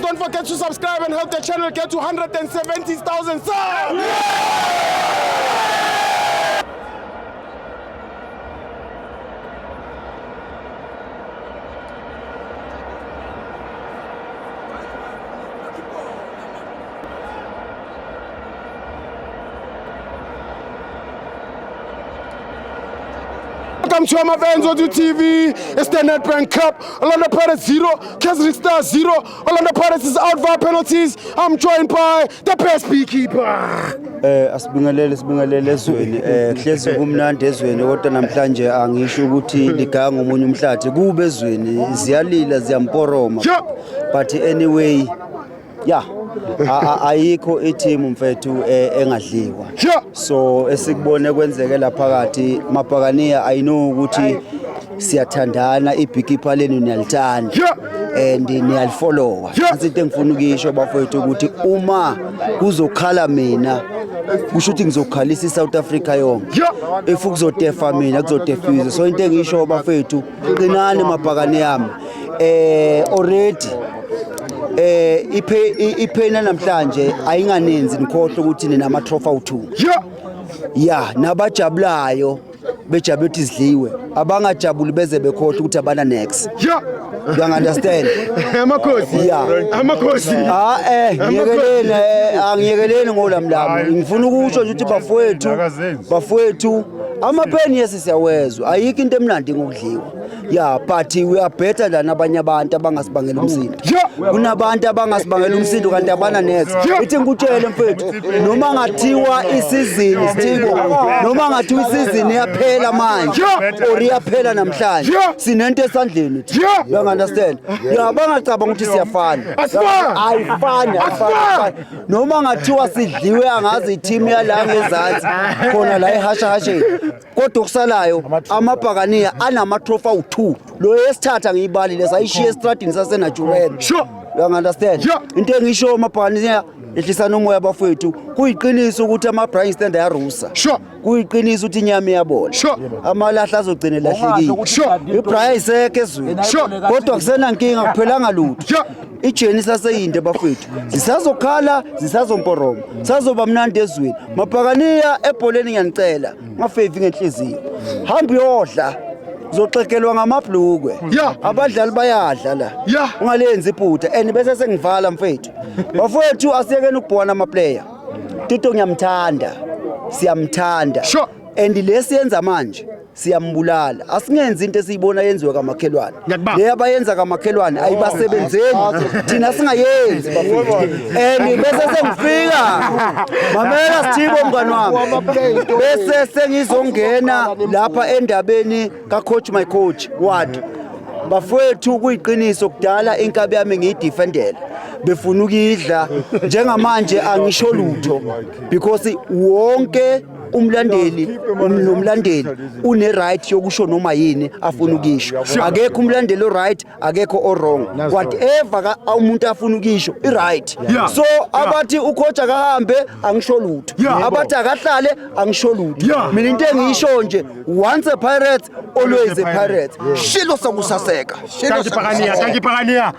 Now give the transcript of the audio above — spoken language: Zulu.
don't forget to subscribe and help the channel get to 170,000 subs. Welcome to Amavenzo TV. It's the Nedbank Cup. Orlando Pirates 0, Keswick Stars 0. Orlando Pirates is out via penalties. I'm joined by the best beekeeper. Asibingelele ezweni hlezi kumnandi ezweni kodwa namhlanje angisho ukuthi ligaya ngomunye umhlathi kube ezweni ziyalila ziyamporoma but anyway ayikho i-team mfethu engadliwa so esikubone kwenzeke lapha phakathi Mapakania I know ukuthi siyathandana ibeekeeper lenu niyalithanda and niyalifollowa into engifuna ukuyisho bafowethu ukuthi uma kuzokhala mina kusho ukuthi ngizokhalisa iSouth Africa yonke if kuzodefa mina kuzodefizwe so into engiyisho bafowethu qinani Mapakania yami already iphena namhlanje ayinganinzi nikhohle ukuthi nina ama trophy awu2 nabajabulayo bejabula ukuthi sidliwe abangajabuli beze bekhohle ukuthi abana next you understand amakhosi ngiyekeleni ngolamlamo ngifuna ukusho ukuthi bafowethu amapheni yesi siyawezwa ayikho into emnandi ngokudliwa but we are better than abanye abantu abangasibangela umsindo kunabantu abangasibangela umsindo kanti abana next ithi ngikutshele mfethu noma ngathiwa isizini sithiko noma ngathiwa isizini yaphela manje or iyaphela namhlanje sinento esandleni you understand bangacabanga ukuthi siyafana ayifani noma ngathiwa sidliwe angazi i-team yala ngezansi khona la ehashahasheni kodwa okusalayo Amapakania anama trophy awu2 lo yesithatha ngiyibali lesayishiya estradini sasenajureni you understand into engisho Mapakania ehlisana umoya bafowethu kuyiqiniso ukuthi ama-Brian Stand ayarusa kuyiqiniso ukuthi inyama iyabola amalahla azogcina lahlekile iBrian isekho ezweni kodwa kusena nkinga kuphelanga lutho ijeni saseyinde bafowethu zisazokhala zisazomporoma sazoba mnandi ezweni Mapakania ebholeni ngiyanicela ngafevi ngenhliziyo hamba uyodla zoxekelwa ngamabhlukwe abadlali bayadla la ungalenzi iphutha and bese sengivala mfethu bafowethu asiyekeni ukubhona ama player Tito ngiyamthanda siyamthanda and lesiyenza manje siyambulala asingenzi into esiyibona yenziwe kamakhelwane le abayenza kamakhelwane ayibasebenzeni thina singayenzi bafowethu and bese sengifika mamela Sithibo mngani wami bese sengizongena lapha endabeni ka coach my coach what bafowethu kuyiqiniso kudala inkabi yami ngiyidefendela befuna ukidla njengamanje angisho lutho because wonke umlandeli nomlandeli une right yokusho noma yini afuna ukisho akekho umlandeli right akekho o wrong whatever umuntu afuna ukisho I right so abathi ucoach akahambe angisho lutho abathi akahlale angisho lutho mina into engiyisho nje once a pirate always a pirate shilo sakusaseka thank you Pakania